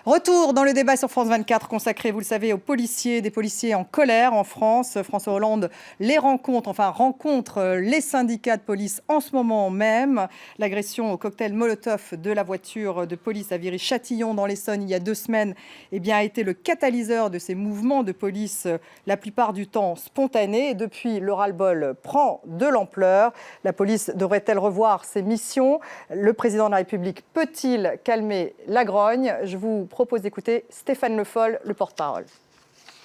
Retour dans le débat sur France 24 consacré, vous le savez, aux policiers, des policiers en colère en France. François Hollande rencontre les syndicats de police en ce moment même. L'agression au cocktail Molotov de la voiture de police à Viry-Châtillon dans l'Essonne il y a 2 semaines a été le catalyseur de ces mouvements de police, la plupart du temps spontanés. Et depuis, le ras-le-bol prend de l'ampleur. La police devrait-elle revoir ses missions? Le président de la République peut-il calmer la grogne? Je vous propose d'écouter Stéphane Le Foll, le porte-parole.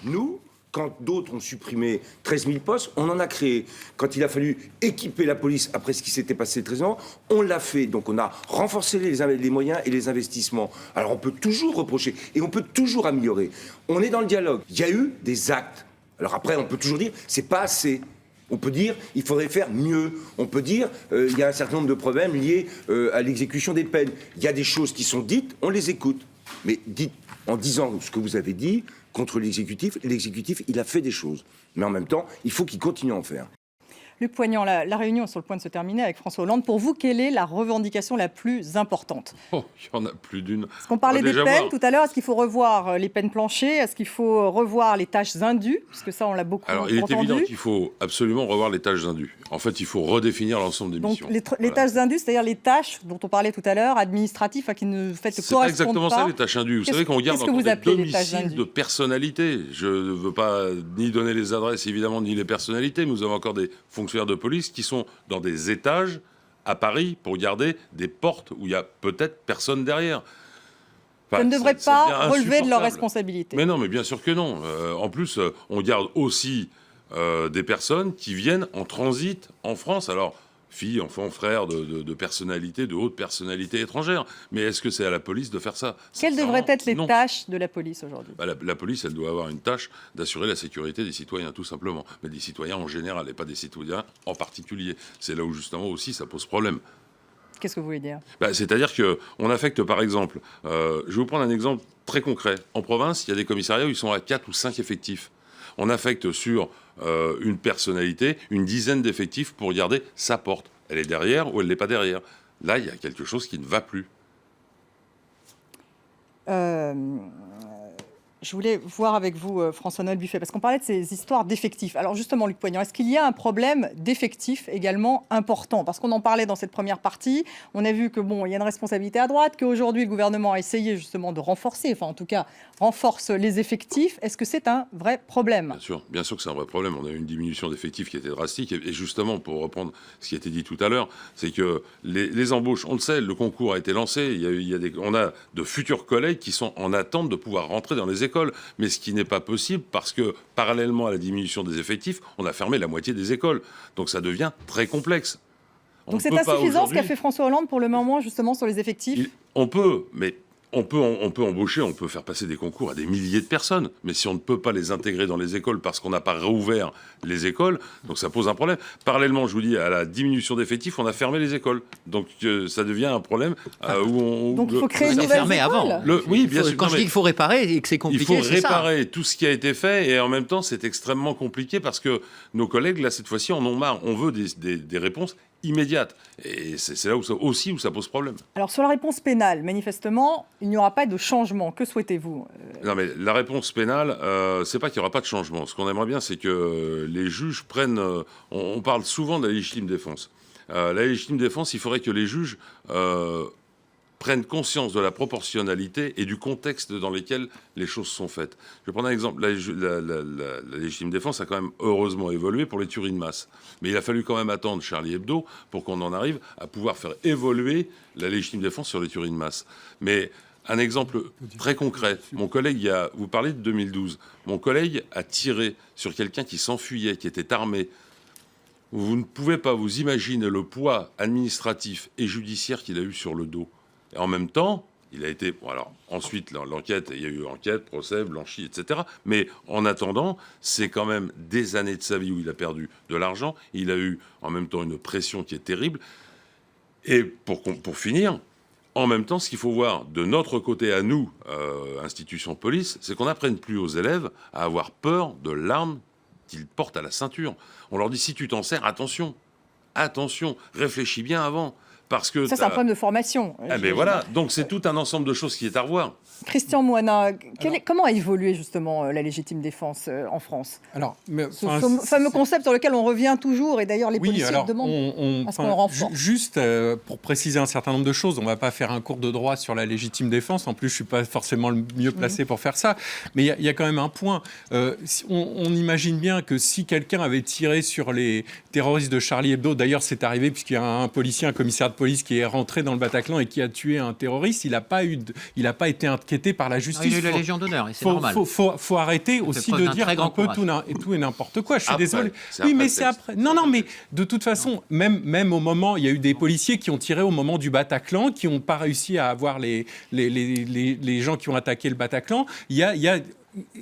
Nous, quand d'autres ont supprimé 13 000 postes, on en a créé. Quand il a fallu équiper la police après ce qui s'était passé 13 ans, on l'a fait. Donc on a renforcé les moyens et les investissements. Alors on peut toujours reprocher et on peut toujours améliorer. On est dans le dialogue. Il y a eu des actes. Alors après, on peut toujours dire c'est pas assez. On peut dire il faudrait faire mieux. On peut dire il y a un certain nombre de problèmes liés à l'exécution des peines. Il y a des choses qui sont dites, on les écoute. Mais dites, en disant ce que vous avez dit contre l'exécutif, il a fait des choses. Mais en même temps, il faut qu'il continue à en faire. Luc Poignant, la réunion est sur le point de se terminer avec François Hollande. Pour vous, quelle est la revendication la plus importante? Il y en a plus d'une. Parce qu'on parlait des peines tout à l'heure. Est-ce qu'il faut revoir les peines planchées? Est-ce qu'il faut revoir les tâches indues? Parce que ça, on l'a beaucoup entendu. Il est évident qu'il faut absolument revoir les tâches indues. En fait, il faut redéfinir l'ensemble des missions. Donc, les tâches indues, c'est-à-dire les tâches dont on parlait tout à l'heure, administratives, qui ne correspondent pas. C'est pas exactement ça, les tâches indues. Vous savez qu'on garde encore des domiciles de personnalité. Je ne veux pas ni donner les adresses, évidemment, ni les personnalités. Nous avons encore des fonctionnaires de police qui sont dans des étages à Paris pour garder des portes où il y a peut-être personne derrière. Ça ne devrait pas relever de leur responsabilité. Mais non, mais bien sûr que non. En plus, on garde aussi des personnes qui viennent en transit en France. Alors, filles, enfants, frères de personnalités, de hautes personnalités étrangères. Mais est-ce que c'est à la police de faire ça? Quelles devraient être les tâches de la police aujourd'hui? La police, elle doit avoir une tâche d'assurer la sécurité des citoyens, tout simplement. Mais des citoyens en général, et pas des citoyens en particulier. C'est là où, justement, aussi, ça pose problème. Qu'est-ce que vous voulez dire? C'est-à-dire qu'on affecte, par exemple, je vais vous prendre un exemple très concret. En province, il y a des commissariats où ils sont à 4 ou 5 effectifs. On affecte sur une personnalité une dizaine d'effectifs pour garder sa porte. Elle est derrière ou elle n'est pas derrière. Là, il y a quelque chose qui ne va plus. Je voulais voir avec vous, François-Noël Buffet, parce qu'on parlait de ces histoires d'effectifs. Alors justement, Luc Poignant, est-ce qu'il y a un problème d'effectifs également important? Parce qu'on en parlait dans cette première partie. On a vu que il y a une responsabilité à droite, qu'aujourd'hui le gouvernement a essayé justement de renforcer, en tout cas renforce les effectifs. Est-ce que c'est un vrai problème? Bien sûr que c'est un vrai problème. On a eu une diminution d'effectifs qui était drastique. Et justement, pour reprendre ce qui a été dit tout à l'heure, c'est que les embauches, on le sait, le concours a été lancé. On a de futurs collègues qui sont en attente de pouvoir rentrer dans les écoles. Mais ce qui n'est pas possible parce que, parallèlement à la diminution des effectifs, on a fermé la moitié des écoles. Donc ça devient très complexe. Donc c'est insuffisant ce qu'a fait François Hollande pour le moment, justement, sur les effectifs? On peut, mais... On peut embaucher, on peut faire passer des concours à des milliers de personnes, mais si on ne peut pas les intégrer dans les écoles parce qu'on n'a pas réouvert les écoles, donc ça pose un problème. Parallèlement, je vous dis, à la diminution d'effectifs, on a fermé les écoles. Donc ça devient un problème Donc il faut créer une nouvelle école avant. Oui, bien sûr. Quand je dis qu'il faut réparer et que c'est compliqué, il faut réparer tout ce qui a été fait et en même temps, c'est extrêmement compliqué parce que nos collègues, là, cette fois-ci, en ont marre. On veut des réponses immédiates. Et c'est là où ça pose problème. Alors sur la réponse pénale, manifestement, il n'y aura pas de changement. Que souhaitez-vous? Non, mais la réponse pénale, c'est pas qu'il n'y aura pas de changement. Ce qu'on aimerait bien, c'est que les juges prennent... on parle souvent de la légitime défense. La légitime défense, il faudrait que les juges prennent conscience de la proportionnalité et du contexte dans lequel les choses sont faites. Je vais prendre un exemple. La légitime défense a quand même heureusement évolué pour les tueries de masse. Mais il a fallu quand même attendre Charlie Hebdo pour qu'on en arrive à pouvoir faire évoluer la légitime défense sur les tueries de masse. Mais un exemple très concret. Mon collègue, vous parlez de 2012. Mon collègue a tiré sur quelqu'un qui s'enfuyait, qui était armé. Vous ne pouvez pas vous imaginer le poids administratif et judiciaire qu'il a eu sur le dos. Et en même temps, il a été... Bon, alors, ensuite, l'enquête, il y a eu enquête, procès, blanchi, etc. Mais en attendant, c'est quand même des années de sa vie où il a perdu de l'argent. Il a eu en même temps une pression qui est terrible. Et pour finir, en même temps, ce qu'il faut voir de notre côté à nous, institution police, c'est qu'on n'apprenne plus aux élèves à avoir peur de l'arme qu'ils portent à la ceinture. On leur dit, si tu t'en sers, attention, réfléchis bien avant. parce que... Ça, c'est un problème de formation. Mais voilà, donc c'est tout un ensemble de choses qui est à revoir. Christian Moana, comment a évolué justement la légitime défense en France? Alors, ce fameux concept sur lequel on revient toujours, et d'ailleurs les policiers demandent à ce qu'on le renforce. Juste pour préciser un certain nombre de choses, on ne va pas faire un cours de droit sur la légitime défense, en plus je ne suis pas forcément le mieux placé pour faire ça, mais il y a quand même un point. On imagine bien que si quelqu'un avait tiré sur les terroristes de Charlie Hebdo, d'ailleurs c'est arrivé puisqu'il y a un policier, un commissaire de police qui est rentré dans le Bataclan et qui a tué un terroriste, il n'a pas été inquiété par la justice. Il a eu la Légion d'honneur et c'est normal. Faut arrêter aussi de dire un peu tout et n'importe quoi. Je suis désolé. Oui, mais c'est après. Non, mais de toute façon, même au moment, il y a eu des policiers qui ont tiré au moment du Bataclan, qui n'ont pas réussi à avoir les gens qui ont attaqué le Bataclan. Il y a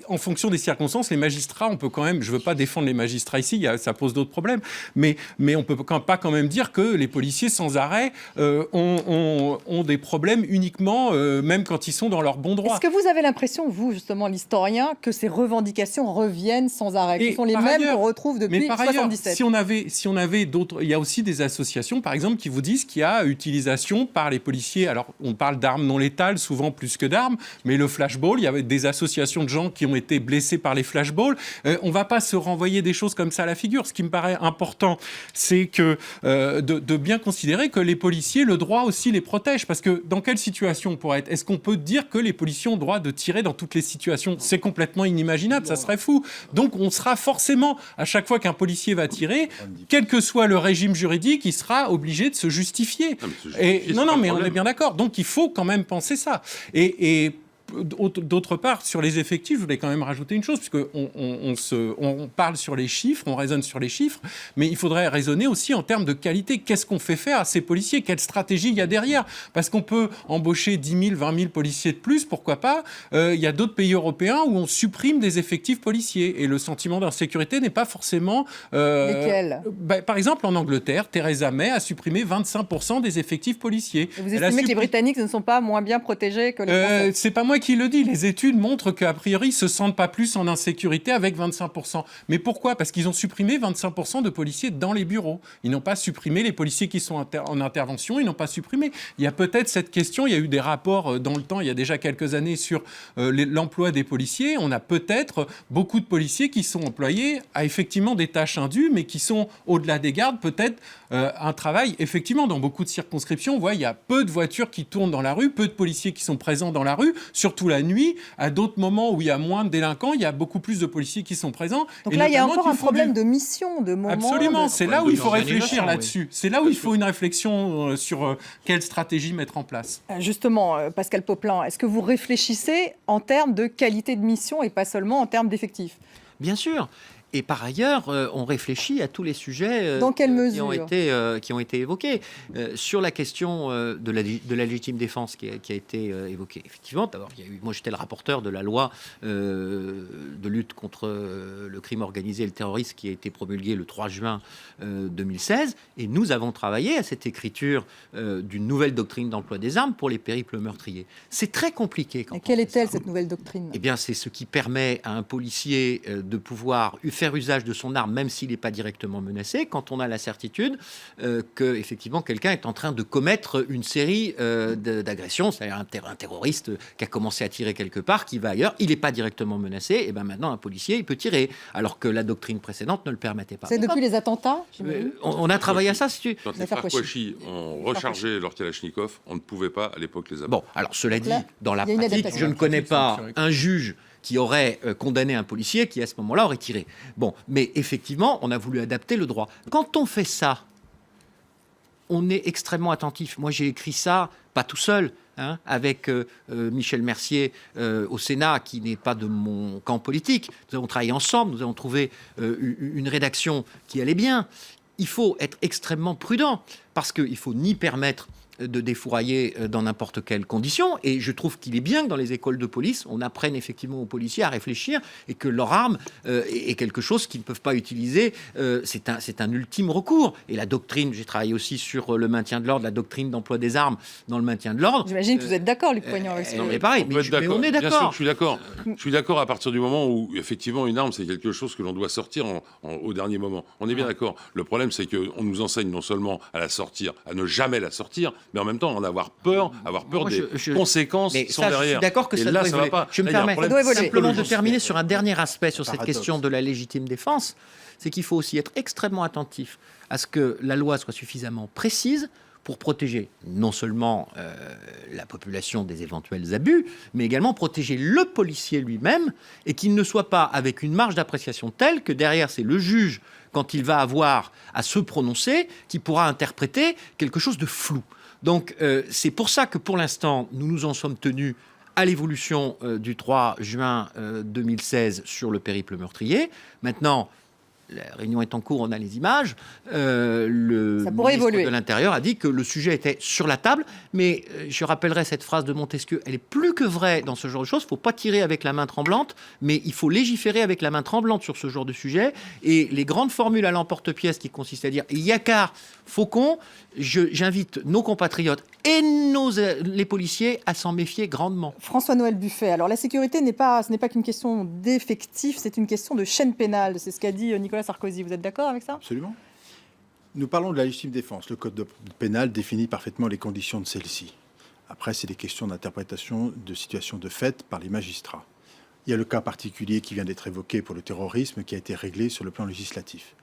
en fonction des circonstances, les magistrats, on peut quand même, je ne veux pas défendre les magistrats ici, ça pose d'autres problèmes, mais on ne peut pas quand même dire que les policiers sans arrêt ont des problèmes uniquement, même quand ils sont dans leur bon droit. Est-ce que vous avez l'impression, vous justement l'historien, que ces revendications reviennent sans arrêt, que ce sont les mêmes qu'on retrouve depuis 1977? Si on avait d'autres, il y a aussi des associations, par exemple, qui vous disent qu'il y a utilisation par les policiers, alors on parle d'armes non létales, souvent plus que d'armes, mais le flashball, il y avait des associations de gens qui ont été blessés par les flashballs. On ne va pas se renvoyer des choses comme ça à la figure. Ce qui me paraît important, c'est que de bien considérer que les policiers, le droit aussi les protège. Parce que dans quelle situation on pourrait être? Est-ce qu'on peut dire que les policiers ont le droit de tirer dans toutes les situations? C'est complètement inimaginable, ça serait fou. Donc on sera forcément, à chaque fois qu'un policier va tirer, quel que soit le régime juridique, il sera obligé de se justifier. Non, mais on est bien d'accord. Donc il faut quand même penser ça. Et d'autre part, sur les effectifs, je voulais quand même rajouter une chose, puisqu'on on parle sur les chiffres, on raisonne sur les chiffres, mais il faudrait raisonner aussi en termes de qualité. Qu'est-ce qu'on fait faire à ces policiers? Quelle stratégie il y a derrière? Parce qu'on peut embaucher 10 000, 20 000 policiers de plus, pourquoi pas? Il y a d'autres pays européens où on supprime des effectifs policiers, et le sentiment d'insécurité n'est pas forcément... Lesquels? Par exemple, en Angleterre, Theresa May a supprimé 25% des effectifs policiers. Et vous estimez que les Britanniques ne sont pas moins bien protégés que les Français? C'est pas moi qui le dis. Les études montrent qu'a priori, ils se sentent pas plus en insécurité avec 25%. Mais pourquoi? Parce qu'ils ont supprimé 25% de policiers dans les bureaux. Ils n'ont pas supprimé les policiers qui sont en intervention. Ils n'ont pas supprimé. Il y a peut-être cette question. Il y a eu des rapports dans le temps, il y a déjà quelques années, sur l'emploi des policiers. On a peut-être beaucoup de policiers qui sont employés à effectivement des tâches indues, mais qui sont au-delà des gardes, peut-être un travail. Effectivement, dans beaucoup de circonscriptions, on voit il y a peu de voitures qui tournent dans la rue, peu de policiers qui sont présents dans la rue, surtout la nuit. À d'autres moments où il y a moins de délinquants, il y a beaucoup plus de policiers qui sont présents. Donc là, il y a encore un problème de mission, de moment. Absolument, c'est là où il faut réfléchir là-dessus. Oui. C'est là où il faut une réflexion sur quelle stratégie mettre en place. Justement, Pascal Popelin, est-ce que vous réfléchissez en termes de qualité de mission et pas seulement en termes d'effectifs? Bien sûr. Et par ailleurs, on réfléchit à tous les sujets Dans quelle mesure qui ont été évoqués. Sur la question de la légitime défense qui a été évoquée, effectivement, d'abord, moi j'étais le rapporteur de la loi de lutte contre le crime organisé et le terrorisme qui a été promulguée le 3 juin 2016. Et nous avons travaillé à cette écriture d'une nouvelle doctrine d'emploi des armes pour les périples meurtriers. C'est très compliqué. Et quelle est-elle, cette nouvelle doctrine? Eh bien, c'est ce qui permet à un policier de pouvoir faire usage de son arme, même s'il n'est pas directement menacé, quand on a la certitude que effectivement quelqu'un est en train de commettre une série d'agressions, c'est-à-dire un terroriste qui a commencé à tirer quelque part, qui va ailleurs, il n'est pas directement menacé, et bien maintenant un policier il peut tirer, alors que la doctrine précédente ne le permettait pas. C'est depuis les attentats? On a travaillé à ça. Si tu... Quand les frères Kouachi ont rechargé leur Kalachnikov, on ne pouvait pas à l'époque les abattre. Bon, alors cela dit, dans la pratique, je ne connais pas un juge qui aurait condamné un policier qui, à ce moment-là, aurait tiré. Bon, mais effectivement, on a voulu adapter le droit. Quand on fait ça, on est extrêmement attentif. Moi, j'ai écrit ça, pas tout seul, avec Michel Mercier au Sénat, qui n'est pas de mon camp politique. Nous avons travaillé ensemble, nous avons trouvé une rédaction qui allait bien. Il faut être extrêmement prudent, parce qu'il ne faut ni permettre de défourailler dans n'importe quelles conditions. Et je trouve qu'il est bien que dans les écoles de police, on apprenne effectivement aux policiers à réfléchir et que leur arme est quelque chose qu'ils ne peuvent pas utiliser. C'est un ultime recours. Et la doctrine, j'ai travaillé aussi sur le maintien de l'ordre, la doctrine d'emploi des armes dans le maintien de l'ordre. J'imagine que vous êtes d'accord, Luc Poignant, avec ça. Non, mais pareil, mais on est Bien sûr d'accord. que je suis d'accord. Je suis d'accord à partir du moment où, effectivement, une arme, c'est quelque chose que l'on doit sortir au dernier moment. On est bien d'accord. Le problème, c'est qu'on nous enseigne non seulement à la sortir, à ne jamais la sortir, mais en même temps, en avoir peur des conséquences qui sont derrière. Je suis d'accord que Et ça là, doit ça évoluer. va pas. Je me Là, il y a un permets problème simplement de psychologique. terminer sur un dernier aspect sur cette Paradoxe. question de la légitime défense, c'est qu'il faut aussi être extrêmement attentif à ce que la loi soit suffisamment précise pour protéger non seulement la population des éventuels abus, mais également protéger le policier lui-même, et qu'il ne soit pas avec une marge d'appréciation telle que derrière c'est le juge, quand il va avoir à se prononcer, qui pourra interpréter quelque chose de flou. Donc c'est pour ça que pour l'instant, nous nous en sommes tenus à l'évolution du 3 juin 2016 sur le périple meurtrier. Maintenant, la réunion est en cours, on a les images. Le Ça pourrait ministre évoluer. de l'Intérieur a dit que le sujet était sur la table, mais je rappellerai cette phrase de Montesquieu, elle est plus que vraie dans ce genre de choses. Il ne faut pas tirer avec la main tremblante, mais il faut légiférer avec la main tremblante sur ce genre de sujet. Et les grandes formules à l'emporte-pièce qui consistent à dire « Yakar, Faucon », j'invite nos compatriotes et les policiers à s'en méfier grandement. François-Noël Buffet, alors la sécurité ce n'est pas qu'une question d'effectifs, c'est une question de chaîne pénale. C'est ce qu'a dit Nicolas Sarkozy. Vous êtes d'accord avec ça? Absolument. Nous parlons de la légitime défense. Le code pénal définit parfaitement les conditions de celle-ci. Après, c'est des questions d'interprétation de situations de fait par les magistrats. Il y a le cas particulier qui vient d'être évoqué pour le terrorisme qui a été réglé sur le plan législatif.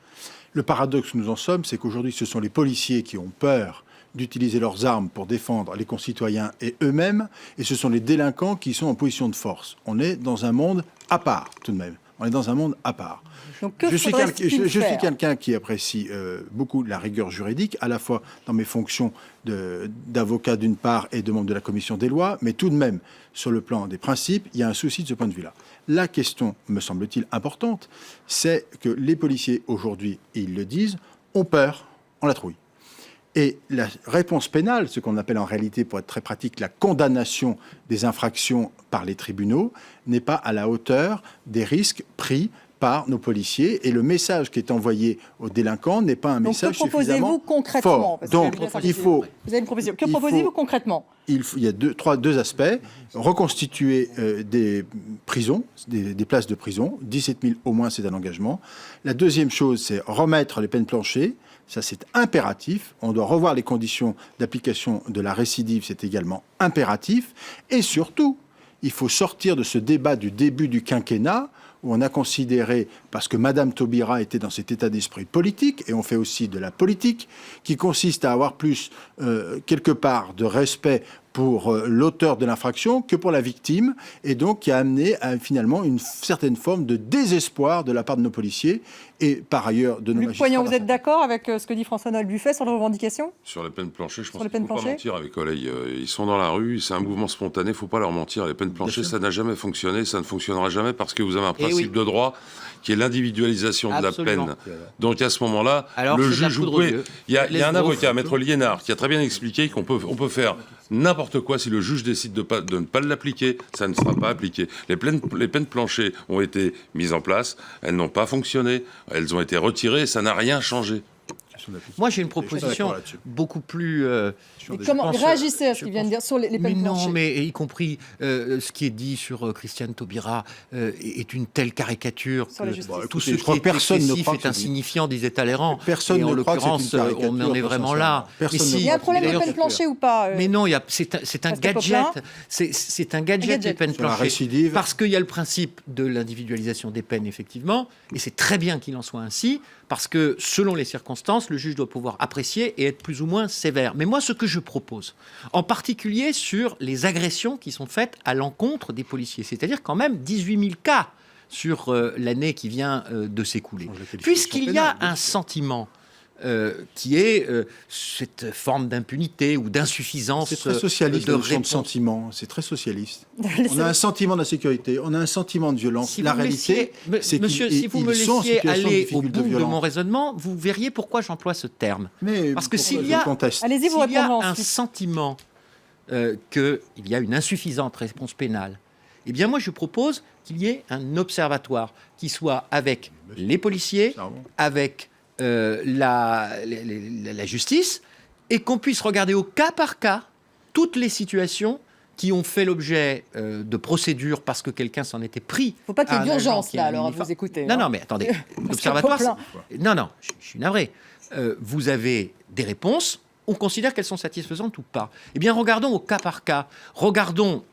Le paradoxe où nous en sommes, c'est qu'aujourd'hui, ce sont les policiers qui ont peur d'utiliser leurs armes pour défendre les concitoyens et eux-mêmes, et ce sont les délinquants qui sont en position de force. On est dans un monde à part, tout de même. On est dans un monde à part. Donc, que Je suis faudrait-il faire quelqu'un qui apprécie beaucoup la rigueur juridique, à la fois dans mes fonctions d'avocat d'une part et de membre de la commission des lois, mais tout de même, sur le plan des principes, il y a un souci de ce point de vue-là. La question, me semble-t-il, importante, c'est que les policiers, aujourd'hui, ils le disent, ont peur, ont la trouille. Et la réponse pénale, ce qu'on appelle en réalité, pour être très pratique, la condamnation des infractions par les tribunaux, n'est pas à la hauteur des risques pris par nos policiers. Et le message qui est envoyé aux délinquants n'est pas un Donc, message que proposez-vous suffisamment concrètement? fort. Parce que Donc, il faut... Vous avez une proposition. Que il proposez-vous faut- concrètement? Il y a deux aspects. Reconstituer des prisons, des places de prison. 17 000 au moins, c'est un engagement. La deuxième chose, c'est remettre les peines planchées. Ça, c'est impératif. On doit revoir les conditions d'application de la récidive. C'est également impératif. Et surtout, il faut sortir de ce débat du début du quinquennat où on a considéré, parce que Madame Taubira était dans cet état d'esprit politique, et on fait aussi de la politique, qui consiste à avoir plus, quelque part, de respect pour l'auteur de l'infraction que pour la victime, et donc qui a amené à, finalement, une certaine forme de désespoir de la part de nos policiers, et par ailleurs de nos Luc magistrats. Poignant, vous êtes d'accord avec ce que dit François-Noël Buffet sur les revendications? Sur les peines planchées, je pense les qu'il ne peines faut pas planchées mentir avec collègues. Ils sont dans la rue, c'est un mouvement spontané, il ne faut pas leur mentir. Les peines planchées, ça n'a jamais fonctionné, ça ne fonctionnera jamais parce que vous avez un principe de droit qui est l'individualisation de la Absolument. peine. Donc à ce moment-là, Alors, le c'est de la juge, vous poudre aux pouvez... yeux. Il y a un Les avocat, gros Maître Liénard, qui a très bien expliqué on peut faire n'importe quoi si le juge décide de ne pas l'appliquer, ça ne sera pas appliqué. Les peines planchées ont été mises en place, elles n'ont pas fonctionné, elles ont été retirées, ça n'a rien changé. Moi, j'ai une Je suis proposition d'accord là-dessus. beaucoup plus... Mais comment pense- réagissez à ce je qu'il vient de pense- dire sur les Mais peines non, planchées? mais y compris ce qui est dit sur Christiane Taubira est une telle caricature Sur la que justice. Bon, tout écoutez, ce je qui crois est que personne ne excessif croit est que c'est insignifiant, disait Talleyrand. Personne Et en ne croit que c'est une l'occurrence, caricature, on en est très vraiment sincèrement. là. Personne Mais ne si, Il y a un croit problème de d'ailleurs, peines planchées ou pas mais non, c'est un Pascal gadget. Poplin C'est un gadget, gadget. les peines Sur la planchées. récidive. Parce qu'il y a le principe de l'individualisation des peines, effectivement, et c'est très bien qu'il en soit ainsi, parce que selon les circonstances, le juge doit pouvoir apprécier et être plus ou moins sévère. Mais moi, ce que je propose, en particulier sur les agressions qui sont faites à l'encontre des policiers, c'est-à-dire quand même 18 000 cas sur l'année qui vient de s'écouler. Change la qualification Puisqu'il y a pénale, bien un sûr. sentiment qui est cette forme d'impunité ou d'insuffisance C'est très socialiste, de le champ de réponse. sentiment. C'est très socialiste. On a un sentiment d'insécurité, on a un sentiment de violence. Si la vous me réalité, laissiez- c'est monsieur, qu'ils si vous me ils sont en laissiez situation de aller au difficulté bout de violente. mon raisonnement, vous verriez pourquoi j'emploie ce terme. Mais Parce que pourquoi s'il je y a- conteste Allez-y, vous S'il y a répondrez un ensuite. sentiment qu'il y a une insuffisante réponse pénale, eh bien moi je propose qu'il y ait un observatoire qui soit avec les policiers, Pardon. avec la justice, et qu'on puisse regarder au cas par cas toutes les situations qui ont fait l'objet de procédures parce que quelqu'un s'en était pris. Faut pas qu'il y ait à un agent d'urgence, qui là, a alors, à uniforme. vous écouter. Non, hein. non, mais attendez. Parce L'observatoire, qu'il y a c'est- non, non, je suis navré. Vous avez des réponses, on considère qu'elles sont satisfaisantes ou pas. Eh bien, regardons au cas par cas. Regardons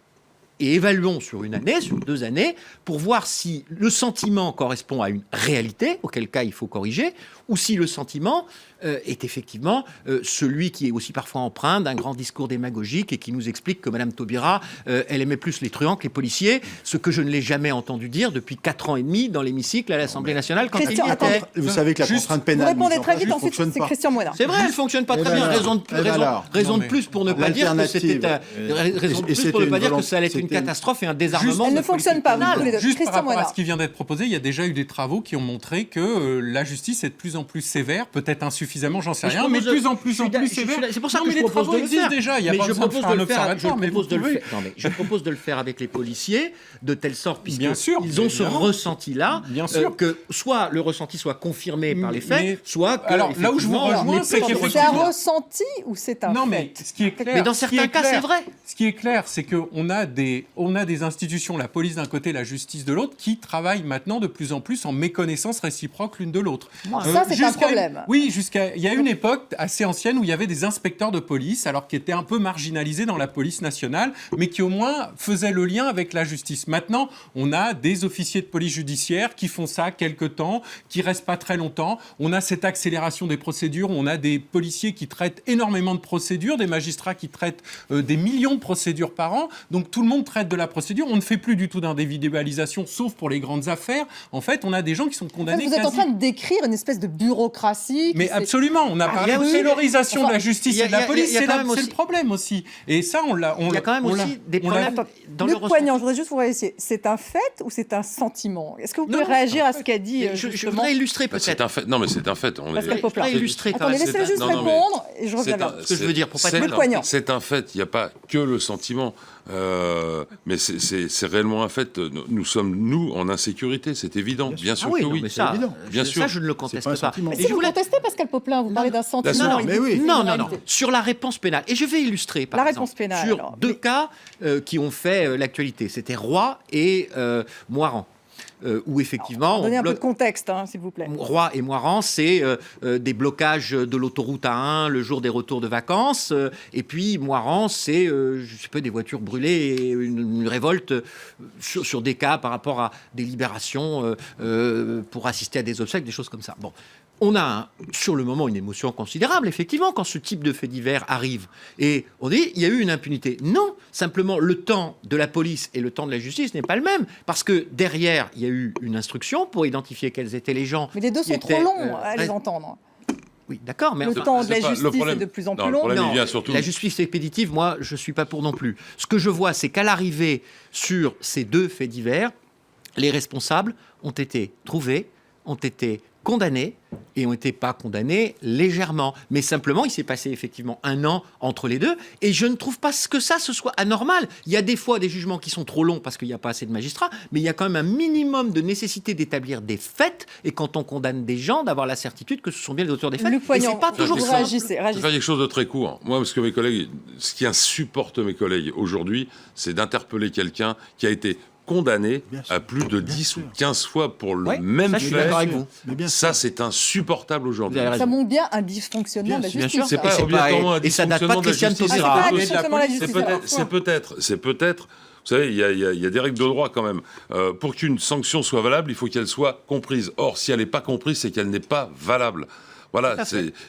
et évaluons sur une année, sur 2 années, pour voir si le sentiment correspond à une réalité, auquel cas il faut corriger, ou si le sentiment est effectivement celui qui est aussi parfois empreint d'un grand discours démagogique et qui nous explique que Mme Taubira, elle aimait plus les truands que les policiers, ce que je ne l'ai jamais entendu dire depuis 4 ans et demi dans l'hémicycle à l'Assemblée nationale quand Christian, elle y était. attendez. Vous savez que la Juste- contrainte Vous pénale répondez mise en très place vite, ne ensuite fonctionne c'est pas. Christian Moinin. C'est vrai, elle ne fonctionne pas Eh très ben bien. alors, Raison de, eh ben raison- alors. raison Non, de mais plus pour ne pas dire que c'était raison de et plus pour ne c'était pas une dire que volonté- ça allait être une c'était une- catastrophe et un désarmement. Elle de ne la fonctionne politique pas, vous pénale. tous les deux. Juste par Christian rapport à Moinin. ce qui vient d'être proposé, il y a déjà eu des travaux qui ont montré que la justice est de plus en plus sévère, peut-être insuffisamment, j'en sais Mais je rien, mais de propose plus en plus sévère. C'est pour ça Non, que mais je les propose travaux de le existent faire. déjà, il y a Mais pas je besoin de propose faire de un le faire. Je observatoire, mais propose vous de le pouvez. faire. Non, mais je propose de le faire avec les policiers, de telle sorte, Bien puisqu'ils sûr, ont ce évidemment. ressenti-là, Bien sûr. que soit le ressenti soit confirmé par les faits, Mais- soit que, alors, là où je vous effectivement, rejoins, on ait c'est peu de qu'effectivement- C'est un ressenti. ressenti ou c'est un Non, fait mais ce qui est clair. Mais dans ce qui certains est cas, clair- c'est vrai. Ce qui est clair, c'est qu'on a des institutions, la police d'un côté, la justice de l'autre, qui travaillent maintenant de plus en plus en méconnaissance réciproque l'une de l'autre. Ça, c'est un Jusqu'à- problème. Oui, il y a une époque assez ancienne où il y avait des inspecteurs de police, alors qui étaient un peu marginalisés dans la police nationale, mais qui au moins faisaient le lien avec la justice. Maintenant, on a des officiers de police judiciaire qui font ça quelque temps, qui restent pas très longtemps. On a cette accélération des procédures, on a des policiers qui traitent énormément de procédures, des magistrats qui traitent des millions de procédures par an. Donc tout le monde traite de la procédure. On ne fait plus du tout d'individualisation, sauf pour les grandes affaires. En fait, on a des gens qui sont En fait, condamnés. vous êtes en quasi- train de décrire une espèce de bureaucratie. Mais absolument, on a il y parlé a de aussi- taylorisation de la justice il y a- et de la il y a- police, il y a c'est quand la- même c'est aussi- le problème aussi. Et ça, on l'a. Il y a quand même aussi des problèmes dans le Le ressenti. Poignant, je voudrais juste vous vérifier. C'est un fait ou c'est un sentiment? Est-ce que vous pouvez Non, réagir c'est un à ce qu'a dit Je justement voudrais illustrer Bah, peut-être. c'est un fait. Non, mais c'est un fait. On Pascal est- Poplar. Je voudrais illustrer quand Attendez, même. laissez-le juste Non, non, mais- répondre et je reviens C'est vers un- vous. Ce que je veux dire, pour pas c'est- Le poignant. C'est un fait. Il n'y a pas que le sentiment. Mais c'est réellement un fait. Nous sommes, nous, en insécurité. C'est évident. Bien sûr Ah oui, que non, oui. mais ça, évident. Bien ça, sûr. je ne le conteste C'est pas un pas. sentiment. Mais Et si je vous voulais- contestez, Pascal Poplin, vous parlez d'un sentiment. sûr. il Mais dit oui. que c'est une Non, non, non. réalité. Sur la réponse pénale. Et je vais illustrer, par La exemple, réponse pénale, sur alors. 2 Oui. cas qui ont fait l'actualité. C'était Roy et Moiran. Où effectivement, Donnez on un peu de bloque- contexte, hein, s'il vous plaît. Roy et Moiran, c'est des blocages de l'autoroute A1 le jour des retours de vacances. Et puis Moiran, c'est je sais pas, des voitures brûlées et une révolte sur des cas par rapport à des libérations pour assister à des obsèques, des choses comme ça. Bon. On a sur le moment une émotion considérable, effectivement, quand ce type de fait divers arrive. Et on dit, il y a eu une impunité. Non, simplement, le temps de la police et le temps de la justice n'est pas le même. Parce que derrière, il y a eu une instruction pour identifier quels étaient les gens. Mais les deux qui sont étaient, trop longs à les entendre. Oui, d'accord, mais Le enfin, temps de c'est la pas- le justice problème- est de plus en non, plus le long. problème, non, il vient surtout- la justice expéditive, moi, je ne suis pas pour non plus. Ce que je vois, c'est qu'à l'arrivée sur ces 2 faits divers, les responsables ont été trouvés, ont été condamnés et ont été pas condamnés légèrement. Mais simplement, il s'est passé effectivement 1 an entre les deux et je ne trouve pas que ça ce soit anormal. Il y a des fois des jugements qui sont trop longs parce qu'il n'y a pas assez de magistrats, mais il y a quand même un minimum de nécessité d'établir des faits et quand on condamne des gens, d'avoir la certitude que ce sont bien les auteurs des faits. Luc Et Poignant, c'est pas toujours vous simple. réagissez. Je vais faire quelque chose de très court. Moi, parce que mes collègues, ce qui insupporte mes collègues aujourd'hui, c'est d'interpeller quelqu'un qui a été condamné Bien sûr. à plus de Bien 10 sûr. ou 15 fois pour le Ouais, même ça, je suis fait. d'accord avec vous. Mais bien Ça, sûr. c'est insupportable aujourd'hui. Vous avez Ça raison. montre bien un dysfonctionnement de la Bien justice. sûr, C'est ça. pas Et c'est obligatoirement un et ça date pas de dysfonctionnement de la Christiane justice. Taubira. Ah, c'est pas un C'est dysfonctionnement de la c'est justice. peut-être, vous savez, il y a des règles de droit quand même. Pour qu'une sanction soit valable, il faut qu'elle soit comprise. Or, si elle n'est pas comprise, c'est qu'elle n'est pas valable. Voilà,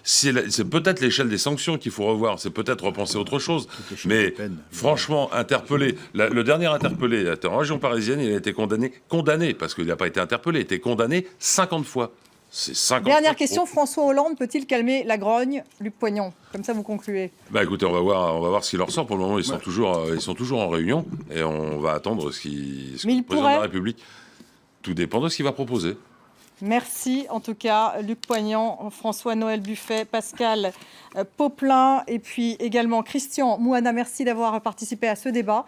c'est peut-être l'échelle des sanctions qu'il faut revoir, c'est peut-être repenser autre chose. Mais peine. franchement, interpellé, le dernier interpellé était en région parisienne, il a été condamné, parce qu'il n'a pas été interpellé, il a été condamné 50 fois. C'est 50. Dernière question, François Hollande peut-il calmer la grogne? Luc Poignant, comme ça vous concluez. Bah écoutez, on va voir ce qu'il leur sort. Pour le moment, ils sont toujours en réunion et on va attendre ce que le président de la République. Tout dépend de ce qu'il va proposer. Merci en tout cas, Luc Poignant, François-Noël Buffet, Pascal Popelin et puis également Christian Mouhana. Merci d'avoir participé à ce débat.